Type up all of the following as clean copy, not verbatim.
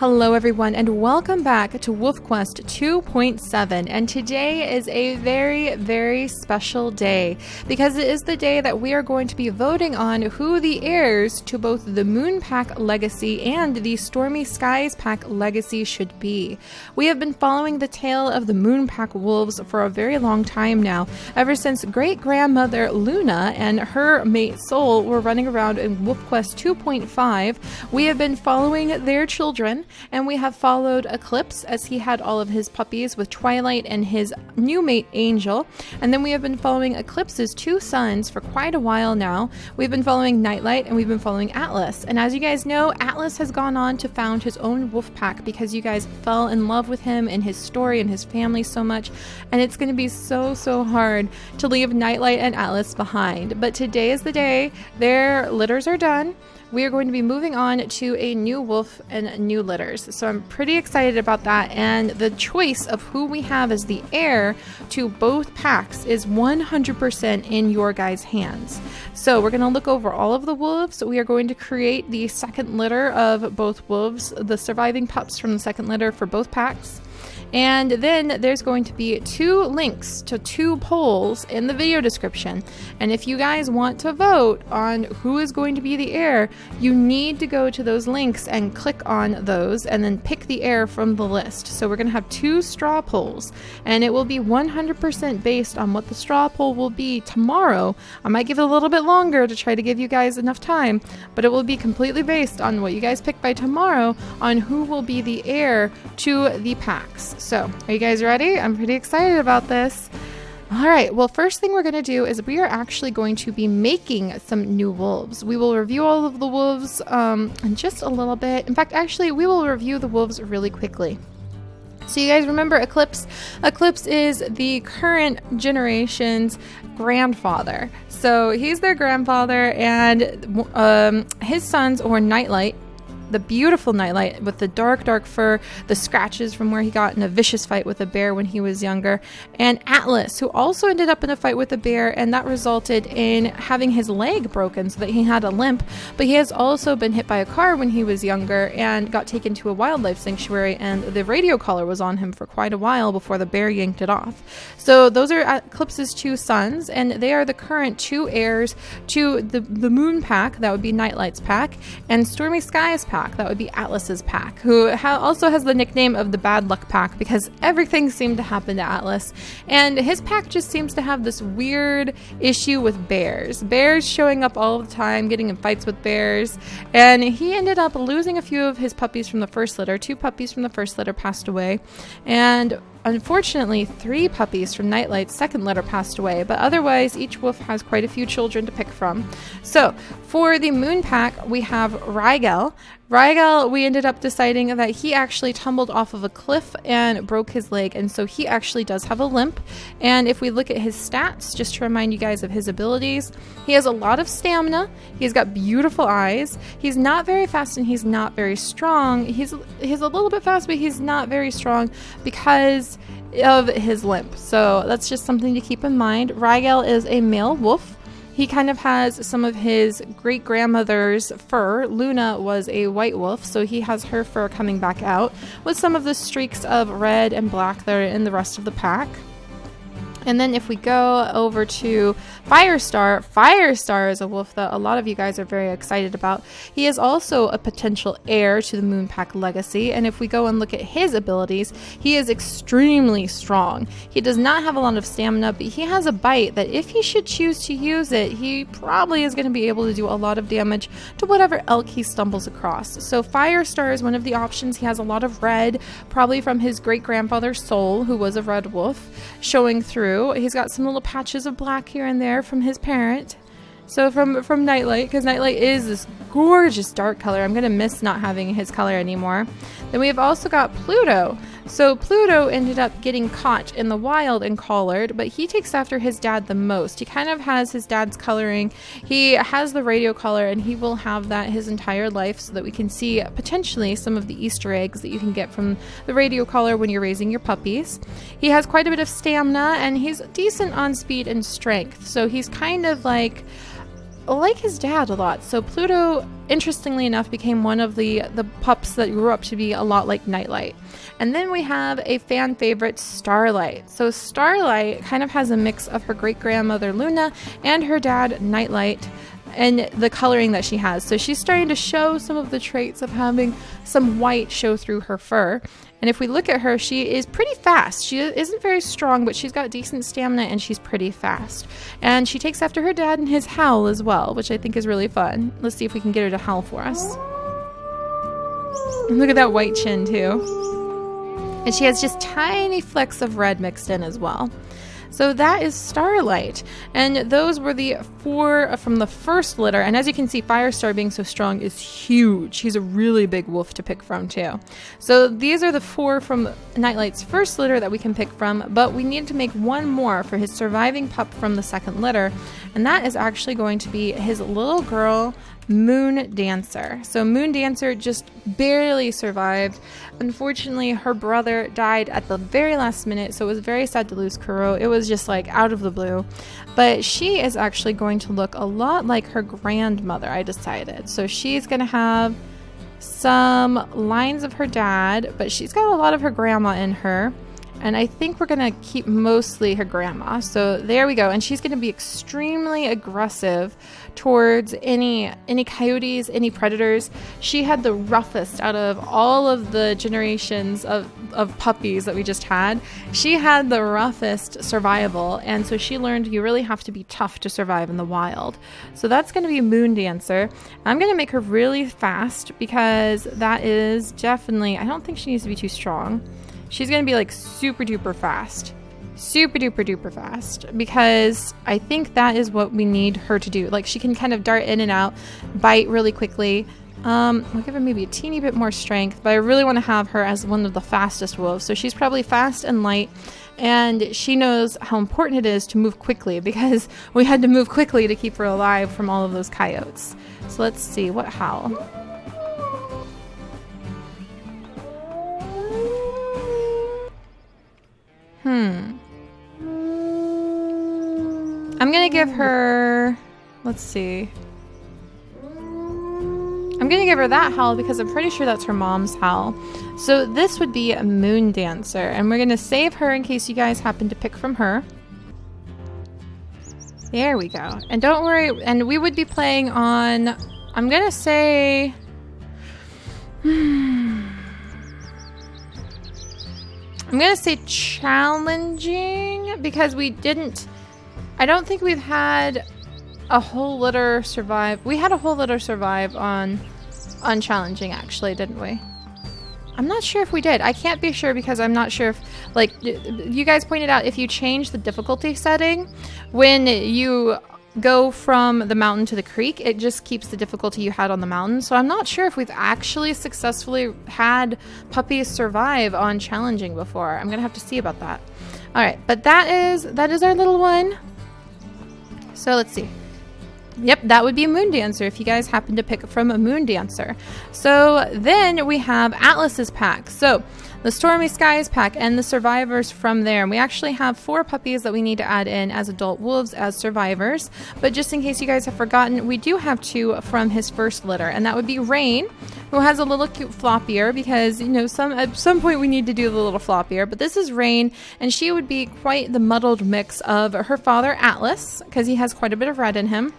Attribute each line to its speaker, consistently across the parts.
Speaker 1: Hello everyone and welcome back to Wolf Quest 2.7, and today is a very special day because it is the day that we are going to be voting on who the heirs to both the Moon Pack legacy and the Stormy Skies Pack legacy should be. We have been following the tale of the Moon Pack wolves for a very long time now, ever since great-grandmother Luna and her mate Soul were running around in Wolf Quest 2.5. We have been following their children, and we have followed Eclipse as he had all of his puppies with Twilight and his new mate Angel, and then we have been following Eclipse's two sons for quite a while now. We've been following Nightlight and we've been following Atlas, and as you guys know, Atlas has gone on to found his own wolf pack because you guys fell in love with him and his story and his family so much, and it's going to be so hard to leave Nightlight and Atlas behind. But today is the day. Their litters are done. We are going to be moving on to a new wolf and new litters. So I'm pretty excited about that. And the choice of who we have as the heir to both packs is 100% in your guys' hands. So we're going to look over all of the wolves. We are going to create the second litter of both wolves, the surviving pups from the second litter for both packs. And then there's going to be two links to two polls in the video description. And if you guys want to vote on who is going to be the heir, you need to go to those links and click on those and then pick the heir from the list. So we're going to have two straw polls, and it will be 100% based on what the straw poll will be tomorrow. I might give it a little bit longer to try to give you guys enough time, but it will be completely based on what you guys pick by tomorrow on who will be the heir to the packs. So, are you guys ready? I'm pretty excited about this. Alright, well, first thing we're going to do is we are actually going to be making some new wolves. We will review all of the wolves in just a little bit. In fact, actually, we will review the wolves really quickly. So you guys remember Eclipse? Eclipse is the current generation's grandfather. So he's their grandfather, and his sons were Nightlight, the beautiful Nightlight with the dark fur, the scratches from where he got in a vicious fight with a bear when he was younger, and Atlas, who also ended up in a fight with a bear, and that resulted in having his leg broken so that he had a limp. But he has also been hit by a car when he was younger and got taken to a wildlife sanctuary, and the radio collar was on him for quite a while before the bear yanked it off. So those are Eclipse's two sons, and they are the current two heirs to the Moon Pack, that would be Nightlight's pack, and Stormy Skies Pack, that would be Atlas's pack, who also has the nickname of the Bad Luck Pack because everything seemed to happen to Atlas. And his pack just seems to have this weird issue with bears. Bears showing up all the time, getting in fights with bears. And he ended up losing a few of his puppies from the first litter. 2 puppies from the first litter passed away. And unfortunately, 3 puppies from Nightlight's second litter passed away, but otherwise each wolf has quite a few children to pick from. So for the Moon Pack, we have Rigel. Rigel, we ended up deciding that he actually tumbled off of a cliff and broke his leg, and so he actually does have a limp. And if we look at his stats, just to remind you guys of his abilities, he has a lot of stamina, he's got beautiful eyes, he's not very fast and he's not very strong. He's a little bit fast, but he's not very strong because of his limp. So that's just something to keep in mind. Rigel is a male wolf. He kind of has some of his great-grandmother's fur. Luna was a white wolf, so he has her fur coming back out with some of the streaks of red and black that are in the rest of the pack. And then if we go over to Firestar, Firestar is a wolf that a lot of you guys are very excited about. He is also a potential heir to the Moon Pack legacy, and if we go and look at his abilities, he is extremely strong. He does not have a lot of stamina, but he has a bite that if he should choose to use it, he probably is going to be able to do a lot of damage to whatever elk he stumbles across. So Firestar is one of the options. He has a lot of red, probably from his great-grandfather Soul, who was a red wolf, showing through. He's got some little patches of black here and there from his parent. So from Nightlight, because Nightlight is this gorgeous dark color. I'm going to miss not having his color anymore. Then we have also got Pluto. So Pluto ended up getting caught in the wild and collared, but he takes after his dad the most. He kind of has his dad's coloring. He has the radio collar, and he will have that his entire life so that we can see potentially some of the Easter eggs that you can get from the radio collar when you're raising your puppies. He has quite a bit of stamina, and he's decent on speed and strength. So he's kind of like like his dad a lot. So Pluto, interestingly enough, became one of the pups that grew up to be a lot like Nightlight. And then we have a fan favorite, Starlight. So Starlight kind of has a mix of her great-grandmother Luna and her dad Nightlight, and the coloring that she has. So she's starting to show some of the traits of having some white show through her fur. And if we look at her, she is pretty fast. She isn't very strong, but she's got decent stamina and she's pretty fast. And she takes after her dad in his howl as well, which I think is really fun. Let's see if we can get her to howl for us. And look at that white chin too. And she has just tiny flecks of red mixed in as well. So that is Starlight, and those were the 4 from the first litter. And as you can see, Firestar being so strong is huge. He's a really big wolf to pick from too. So these are the 4 from Nightlight's first litter that we can pick from, but we need to make one more for his surviving pup from the second litter, and that is actually going to be his little girl, Moon Dancer. So Moon Dancer just barely survived. Unfortunately, her brother died at the very last minute, so it was very sad to lose Kuro. It was just like out of the blue. But she is actually going to look a lot like her grandmother, I decided. So she's going to have some lines of her dad, but she's got a lot of her grandma in her. And I think we're going to keep mostly her grandma. So there we go. And she's going to be extremely aggressive towards any coyotes, any predators. She had the roughest out of all of the generations of puppies that we just had. She had the roughest survival. And so she learned you really have to be tough to survive in the wild. So that's going to be Moon Dancer. I'm going to make her really fast because that is definitely, I don't think she needs to be too strong. She's going to be like super duper fast. Super duper duper fast. Because I think that is what we need her to do. Like she can kind of dart in and out, bite really quickly. We'll give her maybe a teeny bit more strength. But I really want to have her as one of the fastest wolves. So she's probably fast and light. And she knows how important it is to move quickly. Because we had to move quickly to keep her alive from all of those coyotes. So let's see. What howl? I'm gonna give her, let's see. I'm gonna give her that howl because I'm pretty sure that's her mom's howl. So this would be a Moon Dancer, and we're gonna save her in case you guys happen to pick from her. There we go. And don't worry, and we would be playing on, I'm gonna say, I'm gonna say challenging because I don't think we've had a whole litter survive. We had a whole litter survive on challenging actually, didn't we? I'm not sure if we did. I can't be sure because I'm not sure if, like, you guys pointed out, if you change the difficulty setting, when you go from the mountain to the creek, it just keeps the difficulty you had on the mountain. So I'm not sure if we've actually successfully had puppies survive on challenging before. I'm gonna have to see about that. All right, but that is our little one. So let's see. Yep, that would be a Moon Dancer if you guys happen to pick from a Moon Dancer. So then we have Atlas's pack. So the Stormy Skies pack and the survivors from there. And we actually have 4 puppies that we need to add in as adult wolves as survivors. But just in case you guys have forgotten, we do have 2 from his first litter. And that would be Rain, who has a little cute flop ear because, you know, at some point we need to do the little flop ear. But this is Rain, and she would be quite the muddled mix of her father Atlas, because he has quite a bit of red in him,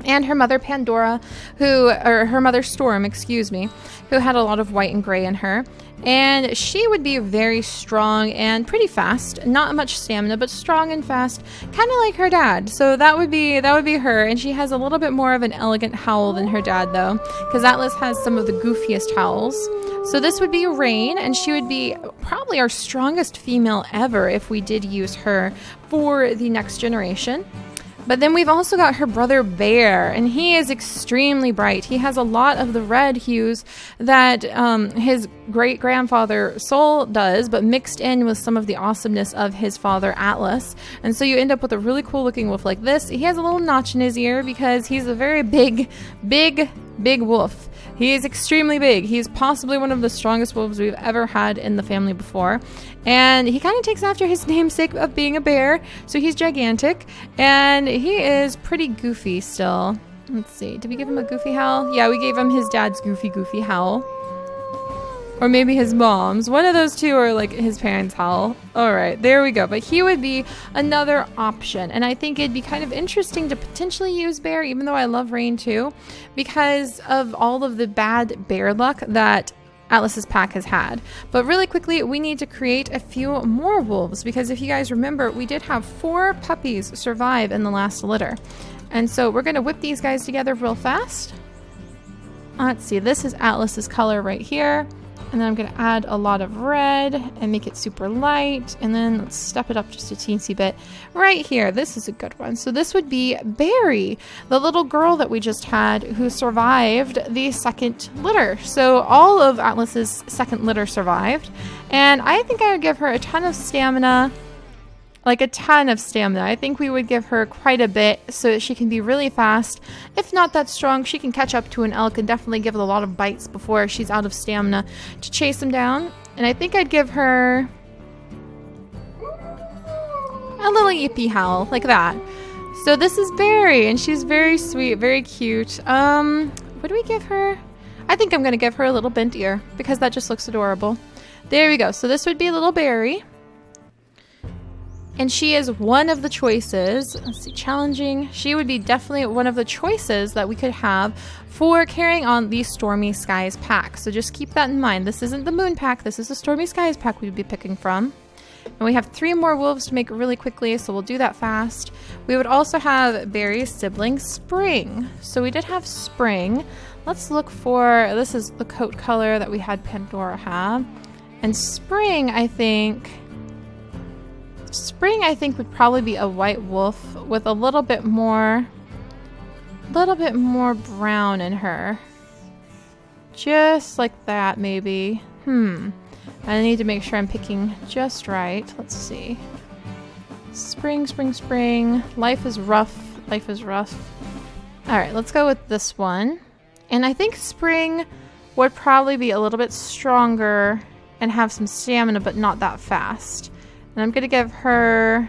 Speaker 1: and her mother Pandora, or her mother Storm, excuse me, who had a lot of white and gray in her. And she would be very strong and pretty fast. Not much stamina, but strong and fast, kind of like her dad. So that would be her. And she has a little bit more of an elegant howl than her dad, though, because Atlas has some of the goofiest howls. So this would be Rain, and she would be probably our strongest female ever if we did use her for the next generation. But then we've also got her brother Bear, and he is extremely bright. He has a lot of the red hues that his great-grandfather Sol does, but mixed in with some of the awesomeness of his father Atlas. And so you end up with a really cool-looking wolf like this. He has a little notch in his ear because he's a very big big wolf. He is extremely big. He's possibly one of the strongest wolves we've ever had in the family before. And he kind of takes after his namesake of being a bear. So he's gigantic. And he is pretty goofy still. Let's see. Did we give him a goofy howl? Yeah, we gave him his dad's goofy howl. Or maybe his mom's. One of those two, or like his parents' howl. All right, there we go. But he would be another option. And I think it'd be kind of interesting to potentially use bear, even though I love rain too, because of all of the bad bear luck that Atlas's pack has had. But really quickly, we need to create a few more wolves, because if you guys remember, we did have 4 puppies survive in the last litter. And so we're going to whip these guys together real fast. Let's see, this is Atlas's color right here. And then I'm going to add a lot of red and make it super light. And then let's step it up just a teensy bit right here. This is a good one. So this would be Berry, the little girl that we just had who survived the second litter. So all of Atlas's second litter survived. And I think I would give her a ton of stamina. Like a ton of stamina. I think we would give her quite a bit so that she can be really fast. If not that strong, she can catch up to an elk and definitely give it a lot of bites before she's out of stamina to chase him down. And I think I'd give her a little yippee howl like that. So this is Berry, and she's very sweet, very cute. What do we give her? I think I'm going to give her a little bent ear because that just looks adorable. There we go. So this would be little Berry. And she is one of the choices. Let's see, challenging. She would be definitely one of the choices that we could have for carrying on the Stormy Skies pack. So just keep that in mind. This isn't the Moon pack. This is the Stormy Skies pack we'd be picking from. And we have 3 more wolves to make really quickly, so we'll do that fast. We would also have Berry's sibling, Spring. So we did have Spring. Let's look for, this is the coat color that we had Pandora have. And Spring, I think would probably be a white wolf with a little bit more brown in her. Just like that, maybe. I need to make sure I'm picking just right. Let's see. Spring. Life is rough. All right, let's go with this one. And I think Spring would probably be a little bit stronger and have some stamina, but not that fast. And I'm going to give her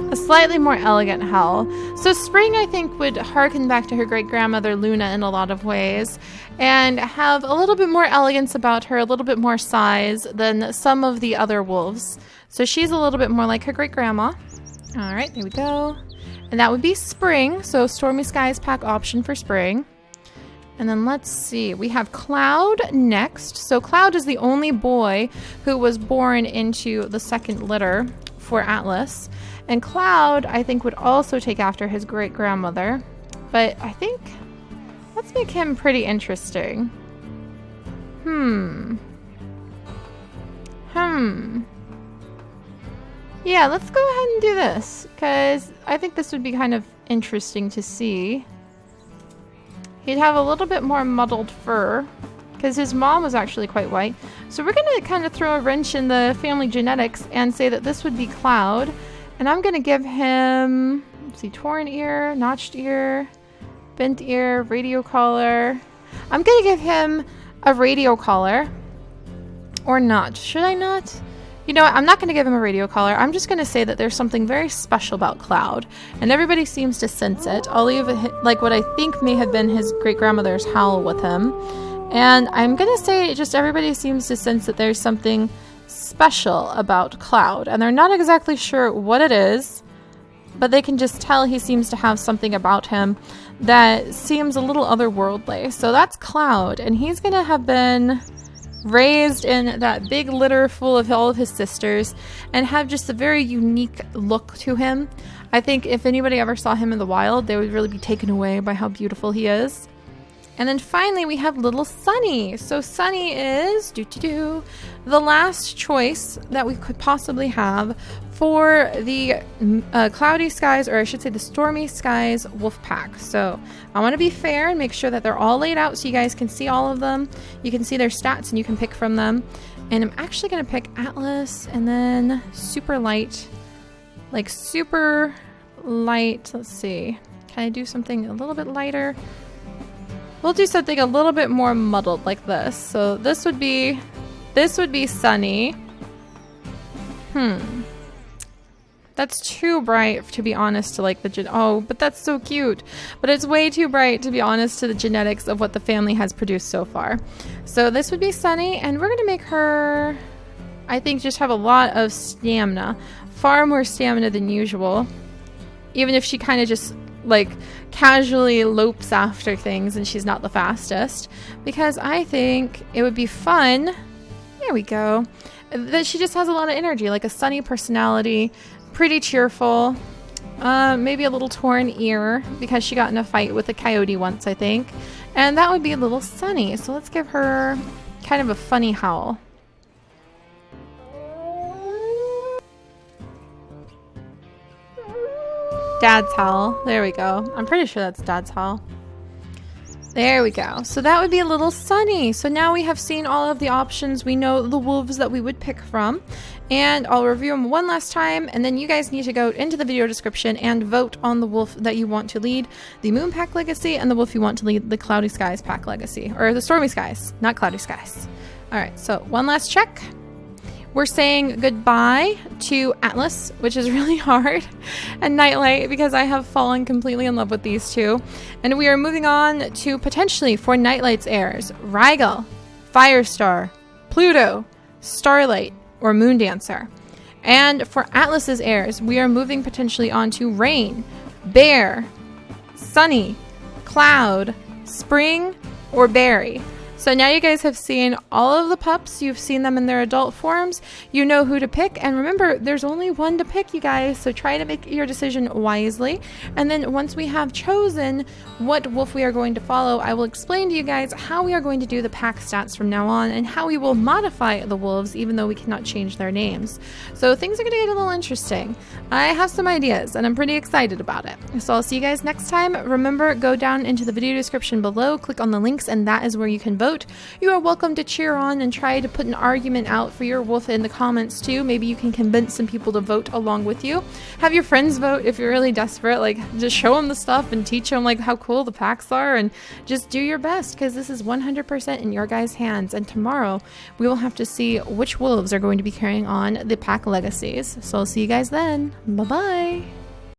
Speaker 1: a slightly more elegant howl. So Spring, I think, would harken back to her great-grandmother Luna in a lot of ways and have a little bit more elegance about her, a little bit more size than some of the other wolves. So she's a little bit more like her great-grandma. All right, there we go. And that would be Spring, so Stormy Skies pack option for Spring. And then let's see, we have Cloud next. So Cloud is the only boy who was born into the second litter for Atlas. And Cloud, I think, would also take after his great-grandmother. But I think, let's make him pretty interesting. Yeah, let's go ahead and do this, because I think this would be kind of interesting to see. He'd have a little bit more muddled fur, because his mom was actually quite white. So we're going to kind of throw a wrench in the family genetics and say that this would be Cloud. And I'm going to give him, let's see, torn ear, notched ear, bent ear, radio collar. I'm going to give him a radio collar. Or not. Should I not? You know what? I'm not going to give him a radio collar. I'm just going to say that there's something very special about Cloud. And everybody seems to sense it. I'll leave it like what I think may have been his great-grandmother's howl with him. And I'm going to say just everybody seems to sense that there's something special about Cloud. And they're not exactly sure what it is, but they can just tell he seems to have something about him that seems a little otherworldly. So that's Cloud. And he's going to have been raised in that big litter full of all of his sisters and have just a very unique look to him. I think if anybody ever saw him in the wild, they would really be taken away by how beautiful he is. And then finally we have little Sunny. So Sunny is the last choice that we could possibly have for the Cloudy Skies, or I should say the Stormy Skies wolf pack. So I want to be fair and make sure that they're all laid out so you guys can see all of them. You can see their stats and you can pick from them. And I'm actually going to pick Atlas and then super light. Like super light. Let's see. Can I do something a little bit lighter? We'll do something a little bit more muddled like this. So this would be Sunny. That's too bright, to be honest, to like the oh, but that's so cute. But it's way too bright, to be honest, to the genetics of what the family has produced so far. So this would be Sunny, and we're going to make her, I think, just have a lot of stamina. Far more stamina than usual. Even if she kind of just, like, casually lopes after things and she's not the fastest. Because I think it would be fun, there we go, that she just has a lot of energy, like a sunny personality. Pretty cheerful, maybe a little torn ear because she got in a fight with a coyote once, I think, and that would be a little Sunny. So let's give her kind of a funny howl. Dad's howl. There we go. I'm pretty sure that's Dad's howl. There we go. So that would be a little Sunny. So now we have seen all of the options. We know the wolves that we would pick from. And I'll review them one last time. And then you guys need to go into the video description and vote on the wolf that you want to lead the Moon Pack Legacy and the wolf you want to lead the Cloudy Skies Pack Legacy. Or the Stormy Skies, not Cloudy Skies. Alright, so one last check. We're saying goodbye to Atlas, which is really hard, and Nightlight, because I have fallen completely in love with these two. And we are moving on to potentially for Nightlight's heirs, Rigel, Firestar, Pluto, Starlight, or Moondancer. And for Atlas's heirs, we are moving potentially on to Rain, Bear, Sunny, Cloud, Spring, or Berry. So now you guys have seen all of the pups. You've seen them in their adult forms. You know who to pick. And remember, there's only one to pick, you guys. So try to make your decision wisely. And then once we have chosen what wolf we are going to follow, I will explain to you guys how we are going to do the pack stats from now on and how we will modify the wolves, even though we cannot change their names. So things are going to get a little interesting. I have some ideas and I'm pretty excited about it. So I'll see you guys next time. Remember, go down into the video description below, click on the links, and that is where you can vote. You are welcome to cheer on and try to put an argument out for your wolf in the comments too. Maybe you can convince some people to vote along with you. Have your friends vote if you're really desperate. Like, just show them the stuff and teach them like how cool the packs are, and just do your best, because this is 100% in your guys' hands. And tomorrow we will have to see which wolves are going to be carrying on the pack legacies. So I'll see you guys then. Bye bye.